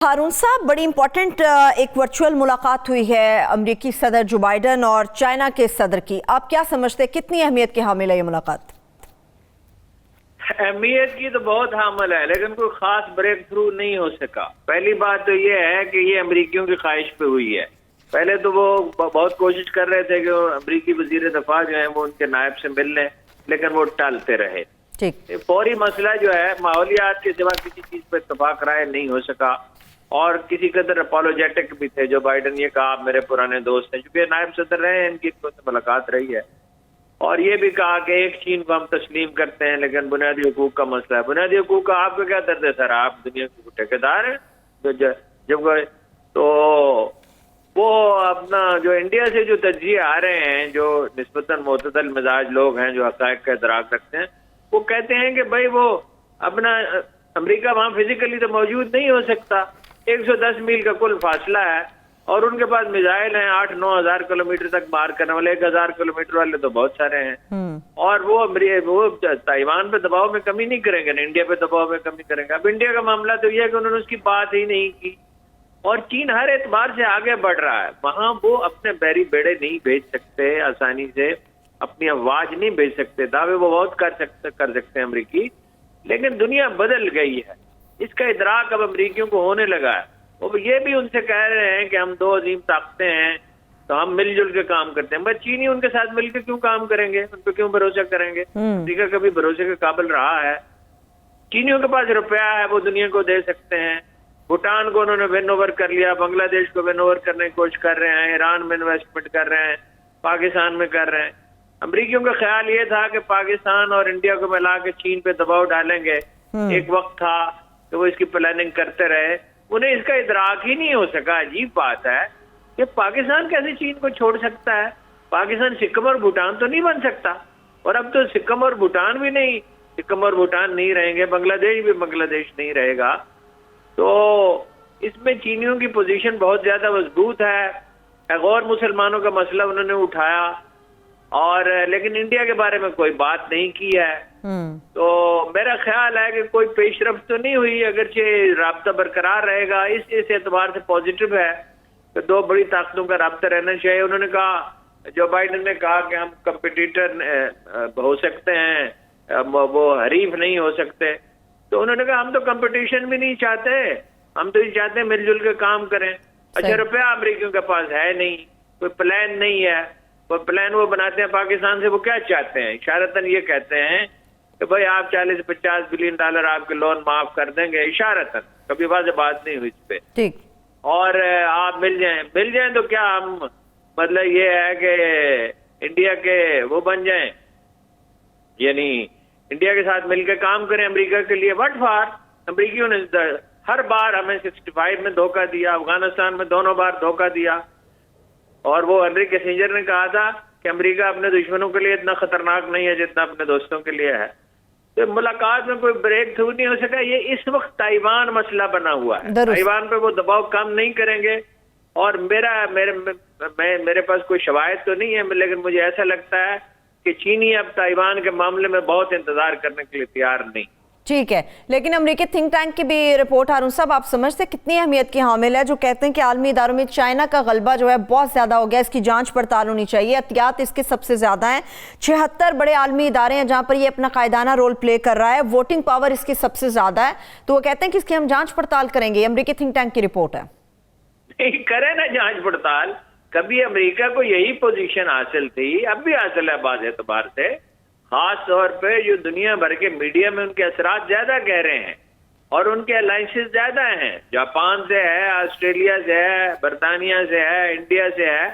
हारून साहब, बड़ी इंपॉर्टेंट एक वर्चुअल मुलाकात हुई है अमेरिकी सदर जो बाइडन और चाइना के सदर की। आप क्या समझते हैं, कितनी अहमियत की हामिल है ये मुलाकात? अहमियत की तो बहुत हामिल है, लेकिन कोई खास ब्रेक थ्रू नहीं हो सका। पहली बात तो ये है कि ये अमेरिकियों की ख्वाहिश पे हुई है। पहले तो वो बहुत कोशिश कर रहे थे कि अमेरिकी वजीर दफा जो है वो उनके नायब से मिल लें, लेकिन वो टालते रहे। ठीक। फौरी मसला जो है माहौलियात के सिवा किसी चीज पर इत्तफाक राय नहीं हो सका, और किसी कदर अपोलोजेटिक भी थे जो बाइडन। ये कहा आप मेरे पुराने दोस्त हैं, चूंकि नायब सदर रहे हैं, इनकी मुलाकात रही है। और ये भी कहा कि एक चीन को हम तस्लीम करते हैं, लेकिन बुनियादी हुकूक का मसला है। बुनियादी हुकूक का आपको क्या दर्द है सर? आप दुनिया के ठेकेदार हैं। तो जब तो वो अपना जो इंडिया से जो तज्जिए आ रहे हैं, जो निस्बतन मोतदल मिजाज लोग हैं, जो हक़ाइक़ का इदराक रखते हैं, वो कहते हैं कि भाई वो अपना अमेरिका वहां फिजिकली तो मौजूद नहीं हो सकता। 110 मील का कुल फासला है, और उनके पास मिसाइल हैं 8-9 हजार किलोमीटर तक मार करने वाले। 1000 किलोमीटर वाले तो बहुत सारे हैं। और वो ताइवान पे दबाव में कमी नहीं करेंगे ना, इंडिया पे दबाव में कमी करेंगे। अब इंडिया का मामला तो यह है कि उन्होंने उसकी बात ही नहीं की, और चीन हर एतबार से आगे बढ़ रहा है। वहां वो अपने बैरी बेड़े नहीं भेज सकते आसानी से, अपनी आवाज नहीं भेज सकते। दावे वो बहुत कर सकते हैं अमरीकी, लेकिन दुनिया बदल गई है। इसका इदराक अब अमरीकियों को होने लगा है। वो ये भी उनसे कह रहे हैं कि हम दो अजीम ताकतें हैं, तो हम मिलजुल के काम करते हैं। बस चीनी उनके साथ मिलकर क्यों काम करेंगे? उन पर क्यों भरोसा करेंगे? अमरीका कभी भरोसे के काबिल रहा है? चीनियों के पास रुपया है, वो दुनिया को दे सकते हैं। भूटान को उन्होंने विन ओवर कर लिया, बांग्लादेश को विन ओवर करने की कोशिश कर रहे हैं, ईरान में इन्वेस्टमेंट कर रहे हैं, पाकिस्तान में कर रहे हैं। अमरीकियों का ख्याल ये था कि पाकिस्तान और इंडिया को मिला के चीन पे दबाव डालेंगे। एक वक्त था कि वो इसकी प्लानिंग करते रहे, उन्हें इसका इदराक ही नहीं हो सका। अजीब बात है कि पाकिस्तान कैसे चीन को छोड़ सकता है? पाकिस्तान सिक्किम और भूटान तो नहीं बन सकता, और अब तो सिक्किम और भूटान भी नहीं, सिक्किम और भूटान नहीं रहेंगे, बांग्लादेश भी बांग्लादेश नहीं रहेगा। तो इसमें चीनियों की पोजीशन बहुत ज्यादा मजबूत है। गौर मुसलमानों का मसला उन्होंने उठाया, और लेकिन इंडिया के बारे में कोई बात नहीं की है। तो मेरा ख्याल है कि कोई पेशरफ्त तो नहीं हुई, अगरचे राब्ता बरकरार रहेगा। इस एतबार से पॉजिटिव है कि दो बड़ी ताकतों का राब्ता रहना चाहिए। उन्होंने कहा, जो बाइडन ने कहा कि हम कंपटीटर हो सकते हैं, वो हरीफ नहीं हो सकते। तो उन्होंने कहा हम तो कंपटीशन भी नहीं चाहते, हम तो ये चाहते हैं मिलजुल के काम करें। अच्छा, रुपया अमरीकियों के पास है नहीं, कोई प्लान नहीं है। वो प्लान वो बनाते हैं पाकिस्तान से। वो क्या चाहते हैं? इशारतन ये कहते हैं कि भाई आप 40 से 50 बिलियन डॉलर आपके लोन माफ कर देंगे, इशारतन। कभी वाज़ेह बात नहीं हुई इस पे। ठीक। और आप मिल जाएं तो क्या हम, मतलब ये है कि इंडिया के वो बन जाएं, यानी इंडिया के साथ मिलकर काम करें अमेरिका के लिए। What for? अमरीकियों ने हर बार हमें 65 में धोखा दिया, अफगानिस्तान में दोनों बार धोखा दिया। और वो हेनरी किसिंजर ने कहा था कि अमेरिका अपने दुश्मनों के लिए इतना खतरनाक नहीं है जितना अपने दोस्तों के लिए है। तो मुलाकात में कोई ब्रेक थ्रू नहीं हो सका। ये इस वक्त ताइवान मसला बना हुआ है। ताइवान पे वो दबाव कम नहीं करेंगे। और मेरे पास कोई शवायद तो नहीं है, लेकिन मुझे ऐसा लगता है कि चीनी अब ताइवान के मामले में बहुत इंतजार करने के लिए तैयार नहीं। ठीक है, लेकिन अमेरिकी थिंक टैंक की भी रिपोर्ट, हारून साहब, आप समझते हैं कितनी अहमियत की हामिल है, जो कहते हैं कि आलमी इदारों में चाइना का गलबा जो है बहुत ज्यादा हो गया, इसकी जांच पड़ताल होनी चाहिए, एहतियात इसके सबसे ज्यादा है। 76 बड़े आलमी इदारे हैं जहां पर ये अपना कायदाना रोल प्ले कर रहा है, वोटिंग पावर इसकी सबसे ज्यादा है। तो वो कहते हैं कि इसकी हम जांच पड़ताल करेंगे। अमेरिकी थिंक टैंक की रिपोर्ट है। करें ना जांच पड़ताल। कभी अमेरिका को यही पोजीशन हासिल थी, अब भी हासिल है बाज़ एतबार से। खास तौर पे जो दुनिया भर के मीडिया में उनके असरात ज्यादा गहरे हैं, और उनके अलायंसेस ज्यादा हैं। जापान से है, ऑस्ट्रेलिया से है, बरतानिया से है, इंडिया से है।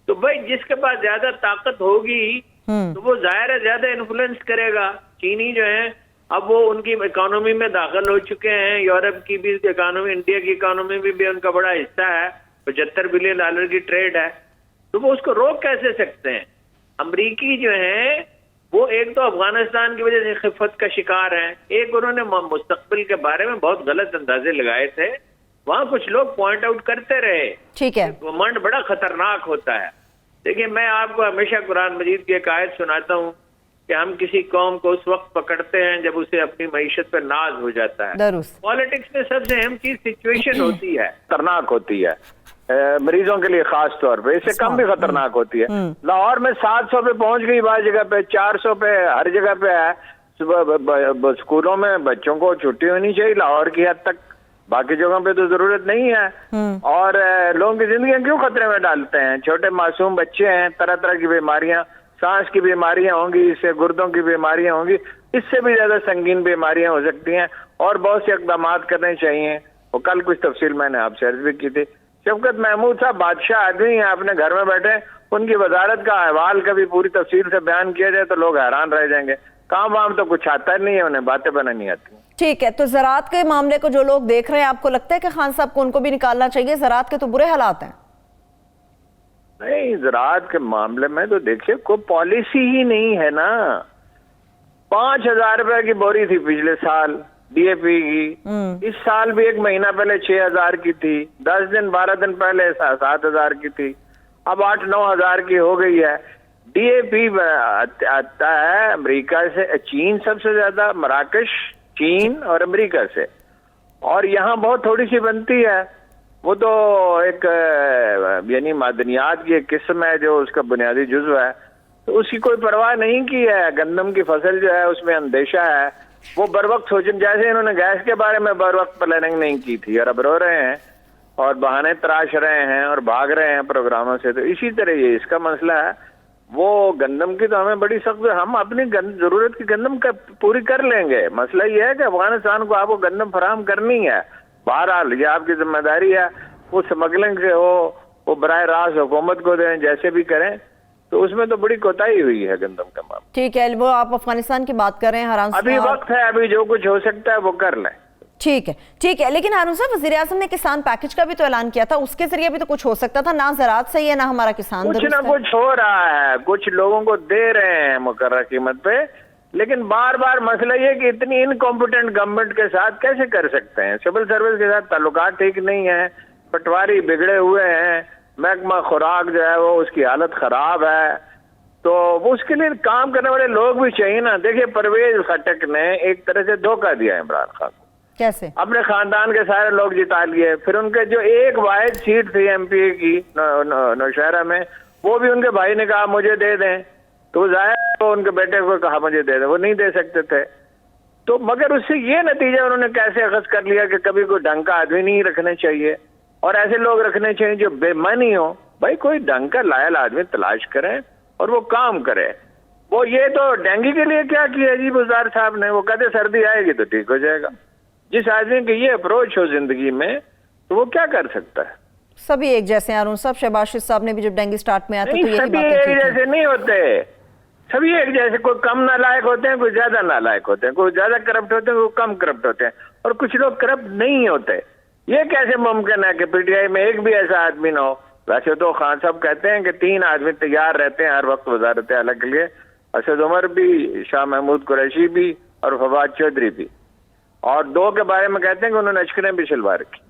तो भाई जिसके पास ज्यादा ताकत होगी तो वो जाहिर है ज्यादा इन्फ्लुएंस करेगा। चीनी जो है अब वो उनकी इकोनॉमी में दाखिल हो चुके हैं। यूरोप की भी इकोनॉमी, इंडिया की इकोनॉमी में भी उनका बड़ा हिस्सा है। 75 बिलियन डॉलर की ट्रेड है। तो वो उसको रोक कैसे सकते हैं? अमरीकी जो है वो एक तो अफगानिस्तान की वजह से खिफत का शिकार है, एक उन्होंने मुस्तकबिल के बारे में बहुत गलत अंदाजे लगाए थे। वहां कुछ लोग पॉइंट आउट करते रहे। ठीक है, घमंड बड़ा खतरनाक होता है। देखिए, मैं आपको हमेशा कुरान मजीद की एक आयत सुनाता हूँ कि हम किसी कौम को उस वक्त पकड़ते हैं जब उसे अपनी मईशत पर नाज हो जाता है। दुरुस्त। पॉलिटिक्स में सबसे अहम चीज सिचुएशन होती है, खतरनाक होती है मरीजों के लिए खास तौर पे, इससे कम भी खतरनाक होती है। लाहौर में 700 पे पहुंच गई, बार जगह पे 400 पे हर जगह पे है। सुबह स्कूलों में बच्चों को छुट्टी होनी चाहिए लाहौर की हद तक, बाकी जगहों पे तो जरूरत नहीं है। और लोगों की जिंदगी क्यों खतरे में डालते हैं? छोटे मासूम बच्चे हैं, तरह तरह की बीमारियां, सांस की बीमारियां होंगी, इससे गुर्दों की बीमारियां होंगी, इससे भी ज्यादा संगीन बीमारियां हो सकती हैं और बहुत से इकदाम करने चाहिए। वो कल कुछ तफसील मैंने आपसे अर्ज भी की थी। शफकत महमूद साहब बादशाह आदमी हैं, अपने घर में बैठे, उनकी वजारत का अहवाल कभी पूरी तफसील से बयान किया जाए तो लोग हैरान रह जाएंगे। काम वाम तो कुछ आता नहीं है, उन्हें बातें बनानी आती हैं। ठीक है, तो ज़राअत के मामले को जो लोग देख रहे हैं, आपको लगता है कि खान साहब को उनको भी निकालना चाहिए? ज़राअत के तो बुरे हालात हैं। नहीं, ज़राअत के मामले में तो देखिए कोई पॉलिसी ही नहीं है ना। 5,000 रुपए की बोरी थी पिछले साल डीएपी की, इस साल भी 1 महीना पहले 6,000 की थी, 10 दिन 12 दिन पहले 7,000 की थी, अब 8-9 हजार की हो गई है। डीएपी आता है अमेरिका से, चीन सबसे ज्यादा, मराकश, चीन और अमेरिका से, और यहाँ बहुत थोड़ी सी बनती है। वो तो एक यानी मादनियात की एक किस्म है जो उसका बुनियादी जुज़्व है, तो उसकी कोई परवाह नहीं की है। गंदम की फसल जो है उसमें अंदेशा है, वो बर वक्त सोचें, जैसे इन्होंने गैस के बारे में बर वक्त प्लानिंग नहीं की थी और अब रो रहे हैं और बहाने तराश रहे हैं और भाग रहे हैं प्रोग्रामों से, तो इसी तरह ये इसका मसला है। वो गंदम की तो हमें बड़ी सख्त, हम अपनी जरूरत की गंदम पूरी कर लेंगे। मसला ये है कि अफगानिस्तान को आपको गंदम फराहम करनी है। बहरहाल ये आपकी जिम्मेदारी है, वो स्मगलिंग से हो, वो बराह रास्त हुकूमत को दें, जैसे भी करें, तो उसमें तो बड़ी कोताही हुई है गंदम का मामला। ठीक है, वो आप अफगानिस्तान की बात कर रहे हैं हारून साहब, अभी वक्त है, अभी जो कुछ हो सकता है वो कर लें। ठीक है, ठीक है। लेकिन हारून साहब, वज़ीर आज़म ने किसान पैकेज का भी तो ऐलान किया था, उसके जरिए भी तो कुछ हो सकता था। ना ज़राअत सही है, ना हमारा किसान, कुछ ना कुछ हो रहा है, कुछ लोगों को दे रहे हैं मुकर्रर कीमत पे, लेकिन बार बार मसला ये कि इतनी इनकॉम्पिटेंट गवर्नमेंट के साथ कैसे कर सकते हैं? सिविल सर्विस के साथ ताल्लुकात ठीक नहीं है, पटवारी बिगड़े हुए हैं, महकमा खुराक जो है वो उसकी हालत खराब है, तो वो उसके लिए काम करने वाले लोग भी चाहिए ना। देखिए, परवेज खटक ने एक तरह से धोखा दिया इमरान खान को। कैसे? अपने खानदान के सारे लोग जिता लिए, फिर उनके जो एक वाहिद सीट थी एमपी की नौशहरा में, वो भी उनके भाई ने कहा मुझे दे दें, तो जाहिर तो उनके बेटे को कहा मुझे दे दें, वो नहीं दे सकते थे। तो मगर उससे ये नतीजा उन्होंने कैसे अखज़ कर लिया कि कभी कोई ढंग का आदमी नहीं रखने चाहिए और ऐसे लोग रखने चाहिए जो बेईमानी हो। भाई कोई ढंग का लायल आदमी तलाश करें और वो काम करे। वो ये तो डेंगू के लिए क्या किया जी बुज़दार साहब ने, वो कहते सर्दी आएगी तो ठीक हो जाएगा। जिस आदमी की ये अप्रोच हो जिंदगी में, तो वो क्या कर सकता है? सभी एक जैसे हैं हारून साहब। शहबाज शरीफ साहब ने भी जब डेंगू स्टार्ट में आया तो यही सभी एक जैसे नहीं होते, सभी एक जैसे, कोई कम नालायक होते हैं, कोई ज्यादा नालायक होते हैं, कोई ज्यादा करप्ट होते हैं, कोई कम करप्ट होते हैं, और कुछ लोग करप्ट नहीं होते। ये कैसे मुमकिन है कि पीटीआई में एक भी ऐसा आदमी ना हो? वैसे तो खान साहब कहते हैं कि 3 आदमी तैयार रहते हैं हर वक्त वजारत आला के लिए, असद उमर भी, शाह महमूद कुरैशी भी और फवाद चौधरी भी, और 2 के बारे में कहते हैं कि उन्होंने अचकनें भी सिलवा रखी।